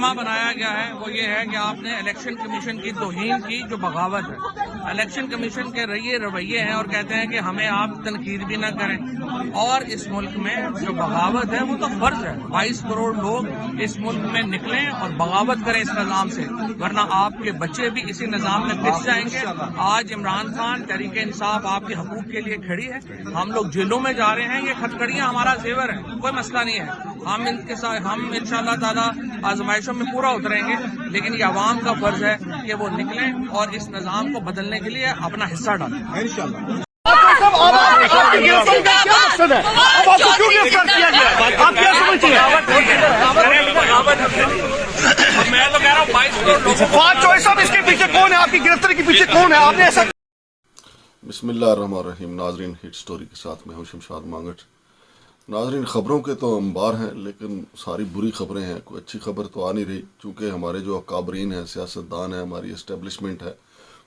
Drama بنایا گیا ہے وہ یہ ہے کہ آپ نے الیکشن کمیشن کی توہین کی جو بغاوت ہے. الیکشن کمیشن کے رویے ہیں اور کہتے ہیں کہ ہمیں آپ تنقید بھی نہ کریں, اور اس ملک میں جو بغاوت ہے وہ تو فرض ہے. 22 کروڑ لوگ اس ملک میں نکلیں اور بغاوت کریں اس نظام سے, ورنہ آپ کے بچے بھی اسی نظام میں پس جائیں گے. آج عمران خان تحریک انصاف آپ کے حقوق کے لیے کھڑی ہے. ہم لوگ جیلوں میں جا رہے ہیں, یہ ہتھکڑیاں ہمارا زیور ہے, کوئی مسئلہ نہیں ہے. ہم ان کے ساتھ ہم انشاءاللہ تعالی آزمائشوں میں پورا اتریں گے, لیکن یہ عوام کا فرض ہے کہ وہ نکلیں اور اس نظام کو بدلنے کے لیے اپنا حصہ ڈالیں انشاءاللہ. میں تو کہہ رہا ہوں 22 کروڑ لوگوں صاحب اس کے پیچھے کون ہے, آپ کی گرفتاری کے پیچھے کون ہے, آپ نے ایسا. بسم اللہ الرحمن الرحیم. ناظرین, ہٹ سٹوری کے ساتھ میں ہوں شمشاد مانگٹ. ناظرین, خبروں کے تو انبار ہیں لیکن ساری بری خبریں ہیں, کوئی اچھی خبر تو آ نہیں رہی, چونکہ ہمارے جو اکابرین ہیں, سیاستدان ہیں, ہماری اسٹیبلشمنٹ ہے,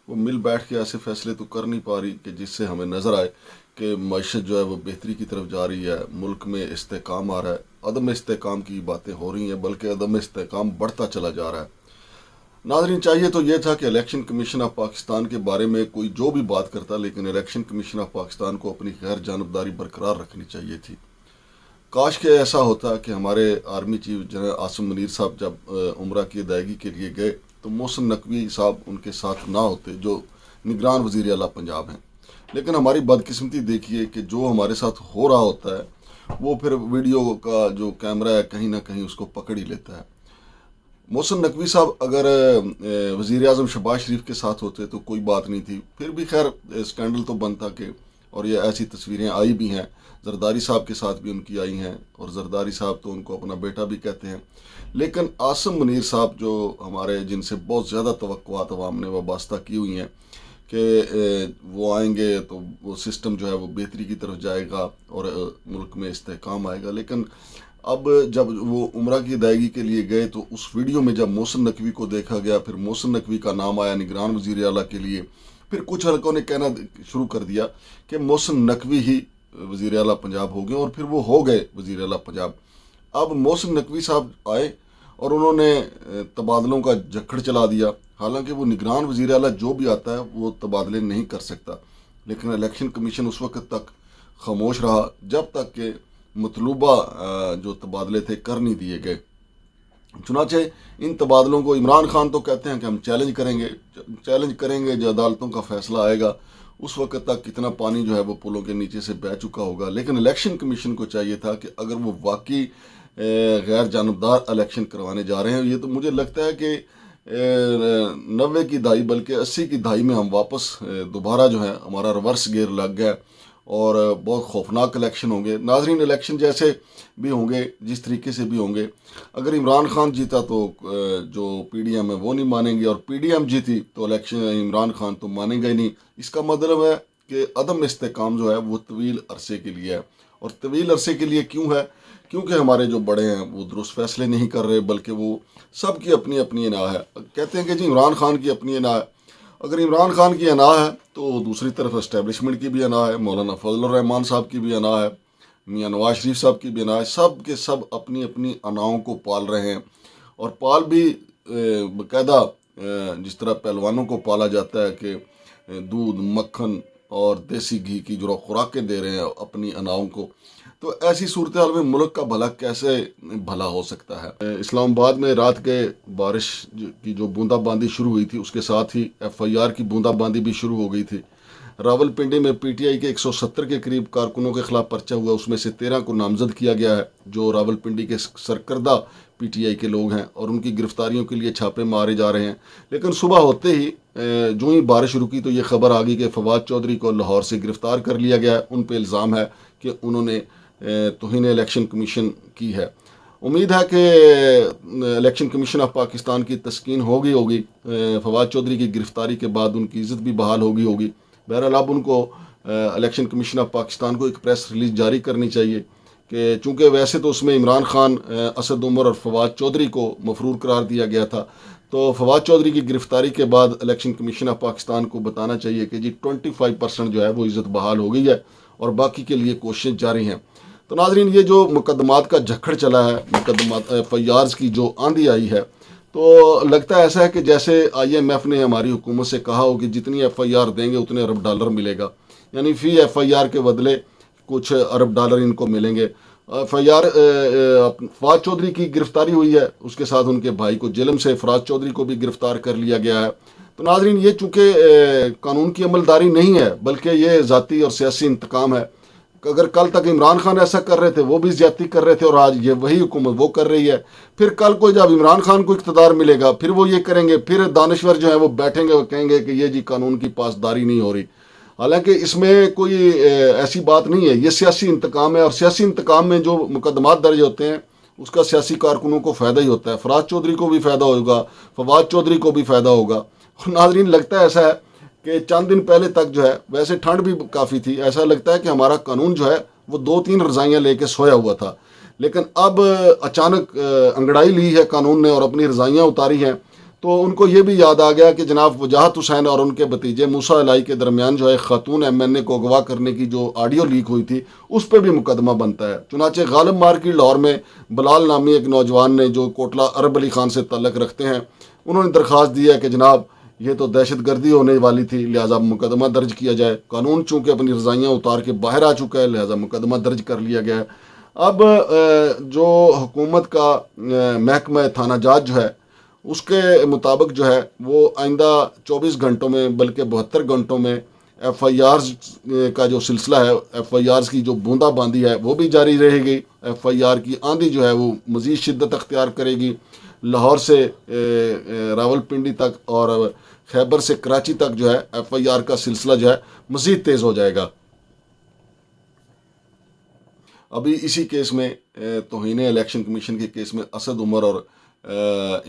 وہ مل بیٹھ کے ایسے فیصلے تو کر نہیں پا رہی کہ جس سے ہمیں نظر آئے کہ معیشت جو ہے وہ بہتری کی طرف جا رہی ہے, ملک میں استحکام آ رہا ہے. عدم استحکام کی باتیں ہو رہی ہیں بلکہ عدم استحکام بڑھتا چلا جا رہا ہے. ناظرین, چاہیے تو یہ تھا کہ الیکشن کمیشن آف پاکستان کے بارے میں کوئی جو بھی بات کرتا, لیکن الیکشن کمیشن آف پاکستان کو اپنی غیر جانبداری برقرار رکھنی چاہیے تھی. کاش کہ ایسا ہوتا کہ ہمارے army chief general Asim Munir صاحب جب عمرہ کی ادائیگی کے لیے گئے تو محسن نقوی صاحب ان کے ساتھ نہ ہوتے, جو نگران وزیر اعلیٰ پنجاب ہیں. لیکن ہماری بدقسمتی دیکھیے کہ جو ہمارے ساتھ ہو رہا ہوتا ہے وہ پھر ویڈیو کا جو کیمرہ ہے کہیں نہ کہیں اس کو پکڑ ہی لیتا ہے. محسن نقوی صاحب اگر وزیر اعظم شہباز شریف کے ساتھ ہوتے تو کوئی بات نہیں تھی, پھر بھی خیر اسکینڈل تو بنتا کہ, اور یہ ایسی تصویریں آئی بھی ہیں, زرداری صاحب کے ساتھ بھی ان کی آئی ہیں, اور زرداری صاحب تو ان کو اپنا بیٹا بھی کہتے ہیں. لیکن عاصم منیر صاحب جو ہمارے, جن سے بہت زیادہ توقعات عوام نے وابستہ کی ہوئی ہیں کہ وہ آئیں گے تو وہ سسٹم جو ہے وہ بہتری کی طرف جائے گا اور ملک میں استحکام آئے گا, لیکن اب جب وہ عمرہ کی ادائیگی کے لیے گئے تو اس ویڈیو میں جب محسن نقوی کو دیکھا گیا, پھر محسن نقوی کا نام آیا نگران وزیر اعلیٰ کے لیے, پھر کچھ حلقوں نے کہنا شروع کر دیا کہ محسن نقوی ہی وزیر اعلیٰ پنجاب ہو گئے, اور پھر وہ ہو گئے وزیر اعلیٰ پنجاب. اب محسن نقوی صاحب آئے اور انہوں نے تبادلوں کا جھکڑ چلا دیا, حالانکہ وہ نگران وزیر اعلیٰ جو بھی آتا ہے وہ تبادلے نہیں کر سکتا. لیکن الیکشن کمیشن اس وقت تک خاموش رہا جب تک کہ مطلوبہ جو تبادلے تھے کر نہیں دیے گئے. چنانچہ ان تبادلوں کو عمران خان تو کہتے ہیں کہ ہم چیلنج کریں گے, جو عدالتوں کا فیصلہ آئے گا اس وقت تک کتنا پانی جو ہے وہ پلوں کے نیچے سے بہہ چکا ہوگا. لیکن الیکشن کمیشن کو چاہیے تھا کہ اگر وہ واقعی غیر جانبدار الیکشن کروانے جا رہے ہیں, یہ تو مجھے لگتا ہے کہ 90 کی دہائی بلکہ 80 کی دہائی میں ہم واپس دوبارہ جو ہے ہمارا ریورس گیئر لگ گیا اور بہت خوفناک الیکشن ہوں گے. ناظرین, الیکشن جیسے بھی ہوں گے, جس طریقے سے بھی ہوں گے, اگر عمران خان جیتا تو جو پی ڈی ایم ہے وہ نہیں مانیں گے, اور پی ڈی ایم جیتی تو الیکشن عمران خان تو مانیں گا ہی نہیں. اس کا مطلب ہے کہ عدم استحکام جو ہے وہ طویل عرصے کے لیے ہے. اور طویل عرصے کے لیے کیوں ہے؟ کیونکہ ہمارے جو بڑے ہیں وہ درست فیصلے نہیں کر رہے, بلکہ وہ سب کی اپنی اپنی انا ہے. کہتے ہیں کہ جی عمران خان کی اپنی انا ہے. اگر عمران خان کی انا ہے تو دوسری طرف اسٹیبلشمنٹ کی بھی انا ہے, مولانا فضل الرحمان صاحب کی بھی انا ہے, میاں نواز شریف صاحب کی بھی انا ہے. سب کے سب اپنی اپنی اناؤں کو پال رہے ہیں, اور پال بھی باقاعدہ جس طرح پہلوانوں کو پالا جاتا ہے کہ دودھ, مکھن اور دیسی گھی کی جو خوراکیں دے رہے ہیں اپنی اناؤں کو. تو ایسی صورتحال میں ملک کا بھلا کیسے بھلا ہو سکتا ہے؟ اسلام آباد میں رات کے بارش کی جو بوندا باندی شروع ہوئی تھی اس کے ساتھ ہی ایف آئی آر کی بوندا باندی بھی شروع ہو گئی تھی. راول پنڈی میں پی ٹی آئی کے 170 کے قریب کارکنوں کے خلاف پرچہ ہوا, اس میں سے 13 کو نامزد کیا گیا ہے جو راول پنڈی کے سرکردہ پی ٹی آئی کے لوگ ہیں, اور ان کی گرفتاریوں کے لیے چھاپے مارے جا رہے ہیں. لیکن صبح ہوتے ہی جو ہی بارش رکی تو یہ خبر آ گئی کہ فواد چودھری کو لاہور سے گرفتار کر لیا گیا ہے. ان پہ الزام ہے کہ انہوں نے توہین الیکشن کمیشن کی ہے. امید ہے کہ الیکشن کمیشن آف پاکستان کی تسکین ہوگی. فواد چودھری کی گرفتاری کے بعد ان کی عزت بھی بحال ہوگی. بہرحال اب ان کو الیکشن کمیشن آف پاکستان کو ایک پریس ریلیز جاری کرنی چاہیے کہ چونکہ ویسے تو اس میں عمران خان, اسد عمر اور فواد چودھری کو مفرور قرار دیا گیا تھا, تو فواد چودھری کی گرفتاری کے بعد الیکشن کمیشن آف پاکستان کو بتانا چاہیے کہ جی 25% جو ہے وہ عزت بحال ہو گئی ہے اور باقی کے لیے کوششیں جاری ہیں. تو ناظرین, یہ جو مقدمات کا جھکڑ چلا ہے, مقدمات ایف آئی آرز کی جو آندھی آئی ہے, تو لگتا ہے ایسا ہے کہ جیسے IMF نے ہماری حکومت سے کہا ہو کہ جتنی FIR دیں گے اتنے ارب ڈالر ملے گا، یعنی فی FIR کے بدلے کچھ ارب ڈالر ان کو ملیں گے۔ FIR فواد چودھری کی گرفتاری ہوئی ہے، اس کے ساتھ ان کے بھائی کو جیلم سے فراز چودھری کو بھی گرفتار کر لیا گیا ہے۔ تو ناظرین، یہ چونکہ قانون کی عملداری نہیں ہے بلکہ یہ ذاتی اور سیاسی انتقام ہے۔ اگر کل تک عمران خان ایسا کر رہے تھے، وہ بھی زیادتی کر رہے تھے، اور آج یہ وہی حکومت وہ کر رہی ہے، پھر کل کو جب عمران خان کو اقتدار ملے گا پھر وہ یہ کریں گے، پھر دانشور جو ہیں وہ بیٹھیں گے اور کہیں گے کہ یہ جی قانون کی پاسداری نہیں ہو رہی۔ حالانکہ اس میں کوئی ایسی بات نہیں ہے، یہ سیاسی انتقام ہے، اور سیاسی انتقام میں جو مقدمات درج ہوتے ہیں اس کا سیاسی کارکنوں کو فائدہ ہی ہوتا ہے۔ فراز چودھری کو بھی فائدہ ہوگا، فواد چودھری کو بھی فائدہ ہوگا۔ اور ناظرین، لگتا ہے ایسا ہے کہ چند دن پہلے تک جو ہے، ویسے ٹھنڈ بھی کافی تھی، ایسا لگتا ہے کہ ہمارا قانون جو ہے وہ 2-3 رضائیاں لے کے سویا ہوا تھا، لیکن اب اچانک انگڑائی لی ہے قانون نے اور اپنی رضائیاں اتاری ہیں۔ تو ان کو یہ بھی یاد آ گیا کہ جناب وجاہت حسین اور ان کے بھتیجے موسیٰ الہی کے درمیان جو ہے خاتون MNA کو اغوا کرنے کی جو آڈیو لیک ہوئی تھی اس پہ بھی مقدمہ بنتا ہے۔ چنانچہ غالب مارکیٹ لاہور میں بلال نامی ایک نوجوان نے، جو کوٹلہ عرب علی خان سے تعلق رکھتے ہیں، انہوں نے درخواست دی ہے کہ جناب یہ تو دہشت گردی ہونے والی تھی، لہٰذا مقدمہ درج کیا جائے۔ قانون چونکہ اپنی رضائیاں اتار کے باہر آ چکا ہے، لہٰذا مقدمہ درج کر لیا گیا ہے۔ اب جو حکومت کا محکمہ تھانہ جات جو ہے اس کے مطابق جو ہے وہ آئندہ 24 گھنٹوں میں بلکہ 72 گھنٹوں میں FIRs کا جو سلسلہ ہے، FIRs کی جو بوندا باندی ہے وہ بھی جاری رہے گی۔ FIR کی آندھی جو ہے وہ مزید شدت اختیار کرے گی۔ لاہور سے راول پنڈی تک اور خیبر سے کراچی تک جو ہے FIR کا سلسلہ جو ہے مزید تیز ہو جائے گا۔ ابھی اسی کیس میں توہین الیکشن کمیشن کے کیس میں اسد عمر اور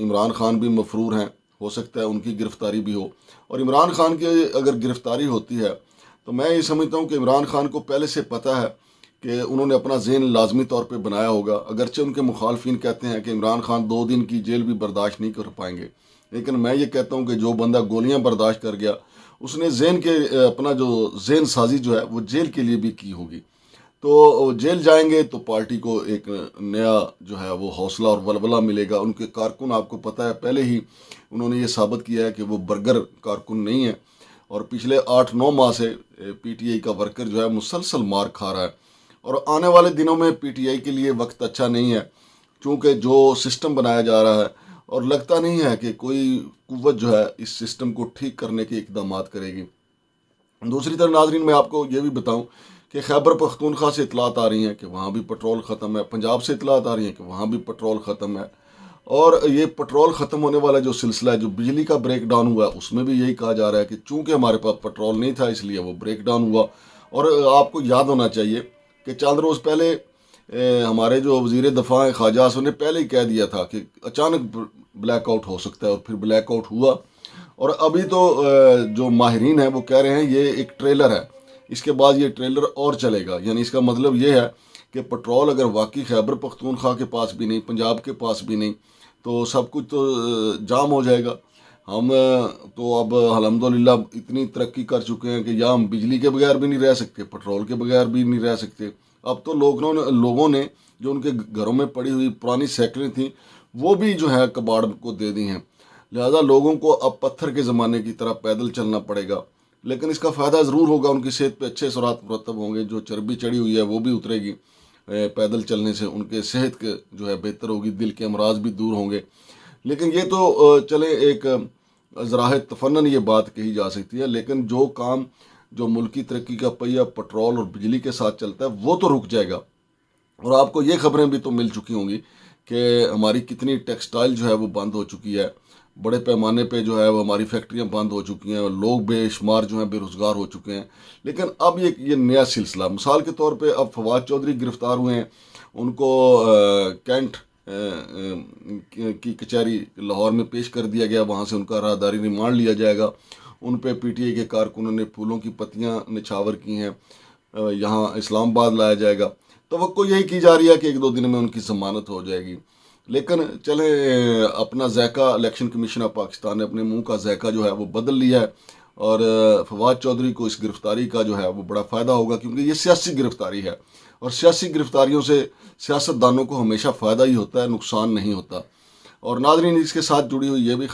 عمران خان بھی مفرور ہیں، ہو سکتا ہے ان کی گرفتاری بھی ہو۔ اور عمران خان کی اگر گرفتاری ہوتی ہے تو میں یہ سمجھتا ہوں کہ عمران خان کو پہلے سے پتہ ہے کہ انہوں نے اپنا ذہن لازمی طور پہ بنایا ہوگا، اگرچہ ان کے مخالفین کہتے ہیں کہ عمران خان 2 دن کی جیل بھی برداشت نہیں کر پائیں گے، لیکن میں یہ کہتا ہوں کہ جو بندہ گولیاں برداشت کر گیا اس نے اپنا جو ذہن سازی جو ہے وہ جیل کے لیے بھی کی ہوگی۔ تو جیل جائیں گے تو پارٹی کو ایک نیا جو ہے وہ حوصلہ اور ولولہ ملے گا۔ ان کے کارکن، آپ کو پتہ ہے پہلے ہی انہوں نے یہ ثابت کیا ہے کہ وہ برگر کارکن نہیں ہے، اور پچھلے 8-9 ماہ سے PTI کا ورکر جو ہے مسلسل مار کھا رہا ہے، اور آنے والے دنوں میں PTI کے لیے وقت اچھا نہیں ہے، چونکہ جو سسٹم بنایا جا رہا ہے اور لگتا نہیں ہے کہ کوئی قوت جو ہے اس سسٹم کو ٹھیک کرنے کے اقدامات کرے گی۔ دوسری طرف ناظرین، میں آپ کو یہ بھی بتاؤں کہ خیبر پختونخوا سے اطلاعات آ رہی ہیں کہ وہاں بھی پٹرول ختم ہے، پنجاب سے اطلاعات آ رہی ہیں کہ وہاں بھی پٹرول ختم ہے، اور یہ پٹرول ختم ہونے والا جو سلسلہ ہے، جو بجلی کا بریک ڈاؤن ہوا ہے، اس میں بھی یہی کہا جا رہا ہے کہ چونکہ ہمارے پاس پٹرول نہیں تھا اس لیے وہ بریک ڈاؤن ہوا۔ اور آپ کو یاد ہونا چاہیے کہ چند روز پہلے ہمارے جو وزیر دفاع ہیں خواجہ آصف نے پہلے ہی کہہ دیا تھا کہ اچانک بلیک آؤٹ ہو سکتا ہے، اور پھر بلیک آؤٹ ہوا۔ اور ابھی تو جو ماہرین ہیں وہ کہہ رہے ہیں یہ ایک ٹریلر ہے، اس کے بعد یہ ٹریلر اور چلے گا، یعنی اس کا مطلب یہ ہے کہ پٹرول اگر واقعی خیبر پختونخوا کے پاس بھی نہیں، پنجاب کے پاس بھی نہیں، تو سب کچھ تو جام ہو جائے گا۔ ہم تو اب الحمدللہ اتنی ترقی کر چکے ہیں کہ یا ہم بجلی کے بغیر بھی نہیں رہ سکتے، پٹرول کے بغیر بھی نہیں رہ سکتے۔ اب تو لوگوں نے جو ان کے گھروں میں پڑی ہوئی پرانی سائیکلیں تھیں وہ بھی جو ہے کباڑ کو دے دی ہیں، لہذا لوگوں کو اب پتھر کے زمانے کی طرح پیدل چلنا پڑے گا۔ لیکن اس کا فائدہ ضرور ہوگا، ان کی صحت پہ اچھے اثرات مرتب ہوں گے، جو چربی چڑھی ہوئی ہے وہ بھی اترے گی پیدل چلنے سے، ان کے صحت کے جو ہے بہتر ہوگی، دل کے امراض بھی دور ہوں گے۔ لیکن یہ تو چلے ایک ذراہ تفنن یہ بات کہی جا سکتی ہے، لیکن جو کام جو ملکی ترقی کا پہیہ پٹرول اور بجلی کے ساتھ چلتا ہے وہ تو رک جائے گا۔ اور آپ کو یہ خبریں بھی تو مل چکی ہوں گی کہ ہماری کتنی ٹیکسٹائل جو ہے وہ بند ہو چکی ہے، بڑے پیمانے پہ جو ہے وہ ہماری فیکٹریاں بند ہو چکی ہیں، اور لوگ بے شمار جو ہیں بے روزگار ہو چکے ہیں۔ لیکن اب یہ نیا سلسلہ، مثال کے طور پہ اب فواد چودھری گرفتار ہوئے ہیں، ان کو کینٹ کی کچہری لاہور میں پیش کر دیا گیا، وہاں سے ان کا راہداری ریمانڈ لیا جائے گا۔ ان پہ PTI کے کارکنوں نے پھولوں کی پتیاں نچھاور کی ہیں، یہاں اسلام آباد لایا جائے گا۔ توقع یہی کی جا رہی ہے کہ 1-2 دن میں ان کی ضمانت ہو جائے گی۔ لیکن چلیں، اپنا ذائقہ الیکشن کمیشن آف پاکستان نے اپنے منہ کا ذائقہ جو ہے وہ بدل لیا ہے، اور فواد چودھری کو اس گرفتاری کا جو ہے وہ بڑا فائدہ ہوگا، کیونکہ یہ سیاسی گرفتاری ہے، اور سیاسی گرفتاریوں سے سیاست دانوں کو ہمیشہ فائدہ ہی ہوتا ہے، نقصان نہیں ہوتا۔ اور ناظرین اس کے ساتھ جڑی ہوئی یہ بھی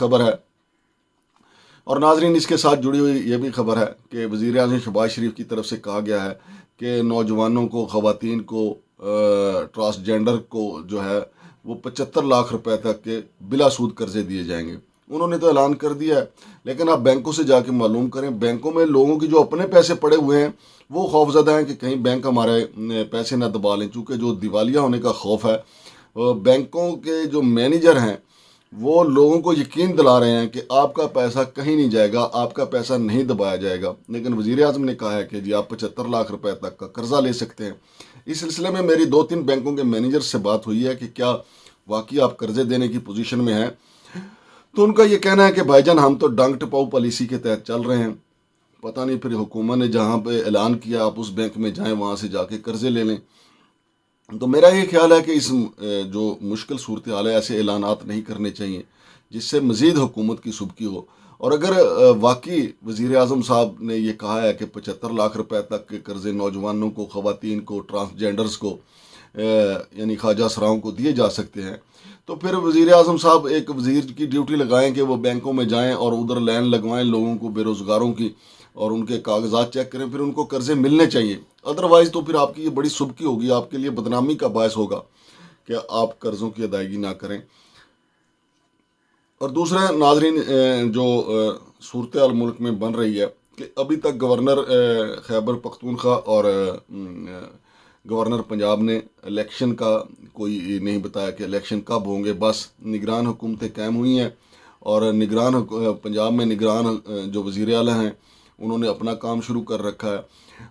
خبر ہے کہ وزیر اعظم شہباز شریف کی طرف سے کہا گیا ہے کہ نوجوانوں کو، خواتین کو، ٹرانسجینڈر کو جو ہے وہ 75 لاکھ روپے تک کے بلا سود قرضے دیے جائیں گے۔ انہوں نے تو اعلان کر دیا ہے، لیکن آپ بینکوں سے جا کے معلوم کریں، بینکوں میں لوگوں کی جو اپنے پیسے پڑے ہوئے ہیں وہ خوفزدہ ہیں کہ کہیں بینک ہمارے پیسے نہ دبا لیں، چونکہ جو دیوالیہ ہونے کا خوف ہے، بینکوں کے جو مینیجر ہیں وہ لوگوں کو یقین دلا رہے ہیں کہ آپ کا پیسہ کہیں نہیں جائے گا، آپ کا پیسہ نہیں دبایا جائے گا، لیکن وزیر اعظم نے کہا ہے کہ جی آپ 75 لاکھ روپے تک کا قرضہ لے سکتے ہیں۔ اس سلسلے میں میری 2-3 بینکوں کے مینیجر سے بات ہوئی ہے کہ کیا واقعی آپ قرضے دینے کی پوزیشن میں ہیں، تو ان کا یہ کہنا ہے کہ بھائی جان ہم تو ڈنگ ٹپاؤ پالیسی کے تحت چل رہے ہیں، پتہ نہیں پھر حکومت نے جہاں پہ اعلان کیا آپ اس بینک میں جائیں، وہاں سے جا کے قرضے لے لیں۔ تو میرا یہ خیال ہے کہ اس جو مشکل صورتحال ہے ایسے اعلانات نہیں کرنے چاہیے جس سے مزید حکومت کی سبکی ہو، اور اگر واقعی وزیر اعظم صاحب نے یہ کہا ہے کہ 75 لاکھ روپے تک کے قرضے نوجوانوں کو، خواتین کو، ٹرانسجینڈرز کو یعنی خواجہ سراؤں کو دیے جا سکتے ہیں، تو پھر وزیر اعظم صاحب ایک وزیر کی ڈیوٹی لگائیں کہ وہ بینکوں میں جائیں اور ادھر لائن لگوائیں لوگوں کو، بے روزگاروں کی، اور ان کے کاغذات چیک کریں، پھر ان کو قرضے ملنے چاہیے۔ ادروائز تو پھر آپ کی یہ بڑی سبکی ہوگی، آپ کے لیے بدنامی کا باعث ہوگا کہ آپ قرضوں کی ادائیگی نہ کریں۔ اور دوسرا ناظرین، جو صورتحال ملک میں بن رہی ہے کہ ابھی تک گورنر خیبر پختونخوا اور گورنر پنجاب نے الیکشن کا کوئی نہیں بتایا کہ الیکشن کب ہوں گے، بس نگران حکومتیں قائم ہوئی ہیں، اور پنجاب میں نگران جو وزیر اعلیٰ ہیں انہوں نے اپنا کام شروع کر رکھا ہے۔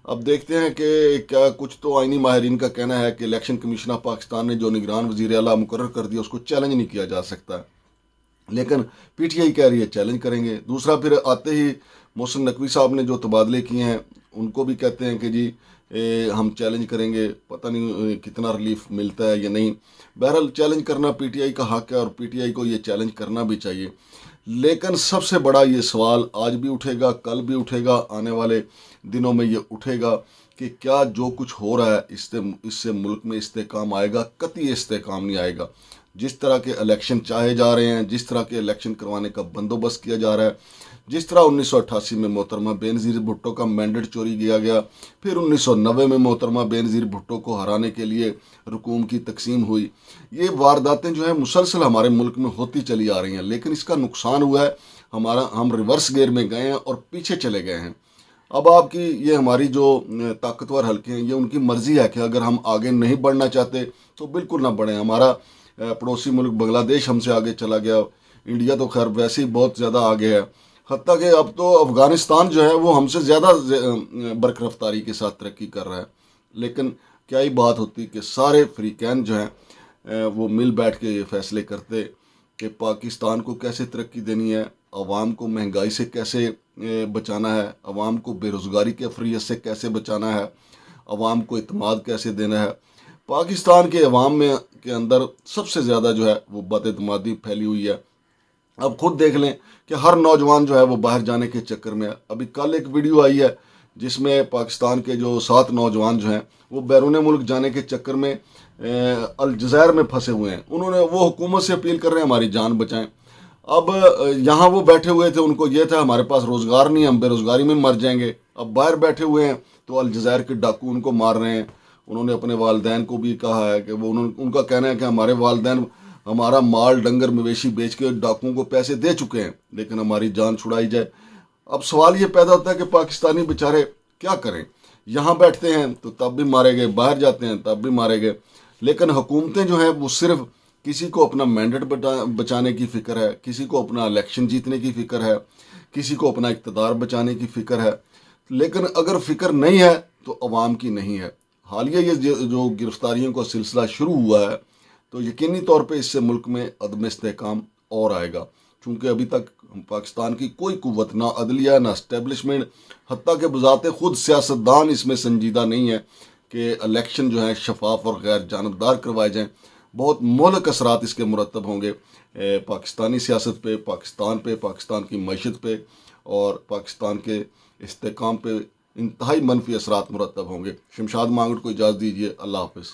اب دیکھتے ہیں کہ کیا کچھ تو آئینی ماہرین کا کہنا ہے کہ الیکشن کمیشن آف پاکستان نے جو نگران وزیر اعلیٰ مقرر کر دیا اس کو چیلنج نہیں کیا جا سکتا ہے، لیکن پی ٹی آئی کہہ رہی ہے چیلنج کریں گے۔ دوسرا پھر آتے ہی محسن نقوی صاحب نے جو تبادلے کیے ہیں ان کو بھی کہتے ہیں کہ جی ہم چیلنج کریں گے، پتہ نہیں کتنا ریلیف ملتا ہے یا نہیں۔ بہرحال چیلنج کرنا پی ٹی آئی کا حق ہے اور پی ٹی آئی کو یہ چیلنج کرنا بھی چاہیے، لیکن سب سے بڑا یہ سوال آج بھی اٹھے گا، کل بھی اٹھے گا، آنے والے دنوں میں یہ اٹھے گا کہ کیا جو کچھ ہو رہا ہے اس سے ملک میں استحکام آئے گا؟ قطعی استحکام نہیں آئے گا۔ جس طرح کے الیکشن چاہے جا رہے ہیں، جس طرح کے الیکشن کروانے کا بندوبست کیا جا رہا ہے، جس طرح 1988 میں محترمہ بینظیر بھٹو کا مینڈیٹ چوری کیا گیا، پھر 1990 میں محترمہ بینظیر بھٹو کو ہرانے کے لیے رقوم کی تقسیم ہوئی، یہ وارداتیں جو ہیں مسلسل ہمارے ملک میں ہوتی چلی آ رہی ہیں، لیکن اس کا نقصان ہوا ہے ہم ریورس گیئر میں گئے ہیں اور پیچھے چلے گئے ہیں۔ اب آپ کی یہ ہماری جو طاقتور حلقے ہیں یہ ان کی مرضی ہے کہ اگر ہم آگے نہیں بڑھنا چاہتے تو بالکل نہ بڑھیں۔ ہمارا پڑوسی ملک بنگلہ دیش ہم سے آگے چلا گیا، انڈیا تو خیر ویسے ہی بہت زیادہ آگے ہے، حتیٰ کہ اب تو افغانستان جو ہے وہ ہم سے زیادہ برق رفتاری کے ساتھ ترقی کر رہا ہے، لیکن کیا ہی بات ہوتی کہ سارے فریقین جو ہیں وہ مل بیٹھ کے یہ فیصلے کرتے کہ پاکستان کو کیسے ترقی دینی ہے، عوام کو مہنگائی سے کیسے بچانا ہے، عوام کو بے روزگاری کے فریت سے کیسے بچانا ہے، عوام کو اعتماد کیسے دینا ہے۔ پاکستان کے عوام کے اندر سب سے زیادہ جو ہے وہ بد اعتمادی پھیلی ہوئی ہے۔ اب خود دیکھ لیں کہ ہر نوجوان جو ہے وہ باہر جانے کے چکر میں ہے۔ ابھی کل ایک ویڈیو آئی ہے جس میں پاکستان کے جو 7 نوجوان جو ہیں وہ بیرون ملک جانے کے چکر میں الجزائر میں پھنسے ہوئے ہیں، وہ حکومت سے اپیل کر رہے ہیں ہماری جان بچائیں۔ اب یہاں وہ بیٹھے ہوئے تھے، ان کو یہ تھا ہمارے پاس روزگار نہیں، ہم بے روزگاری میں مر جائیں گے، اب باہر بیٹھے ہوئے ہیں تو الجزائر کے ڈاکو ان کو مار رہے ہیں۔ انہوں نے اپنے والدین کو بھی کہا ہے کہ ان کا کہنا ہے کہ ہمارے والدین ہمارا مال ڈنگر مویشی بیچ کے ڈاکوؤں کو پیسے دے چکے ہیں، لیکن ہماری جان چھڑائی جائے۔ اب سوال یہ پیدا ہوتا ہے کہ پاکستانی بیچارے کیا کریں؟ یہاں بیٹھتے ہیں تو تب بھی مارے گئے، باہر جاتے ہیں تب بھی مارے گئے، لیکن حکومتیں جو ہیں وہ صرف کسی کو اپنا مینڈیٹ بچانے کی فکر ہے، کسی کو اپنا الیکشن جیتنے کی فکر ہے، کسی کو اپنا اقتدار بچانے کی فکر ہے، لیکن اگر فکر نہیں ہے تو عوام کی نہیں ہے۔ حالیہ یہ جو گرفتاریوں کا سلسلہ شروع ہوا ہے تو یقینی طور پہ اس سے ملک میں عدم استحکام اور آئے گا، چونکہ ابھی تک پاکستان کی کوئی قوت، نہ عدلیہ نہ اسٹیبلشمنٹ، حتیٰ کہ بذات خود سیاستدان اس میں سنجیدہ نہیں ہے کہ الیکشن جو ہے شفاف اور غیر جانبدار کروائے جائیں۔ بہت مہلک اثرات اس کے مرتب ہوں گے پاکستانی سیاست پہ، پاکستان کی معیشت پہ اور پاکستان کے استحکام پہ انتہائی منفی اثرات مرتب ہوں گے۔ شمشاد مانگٹ کو اجازت دیجیے، اللہ حافظ۔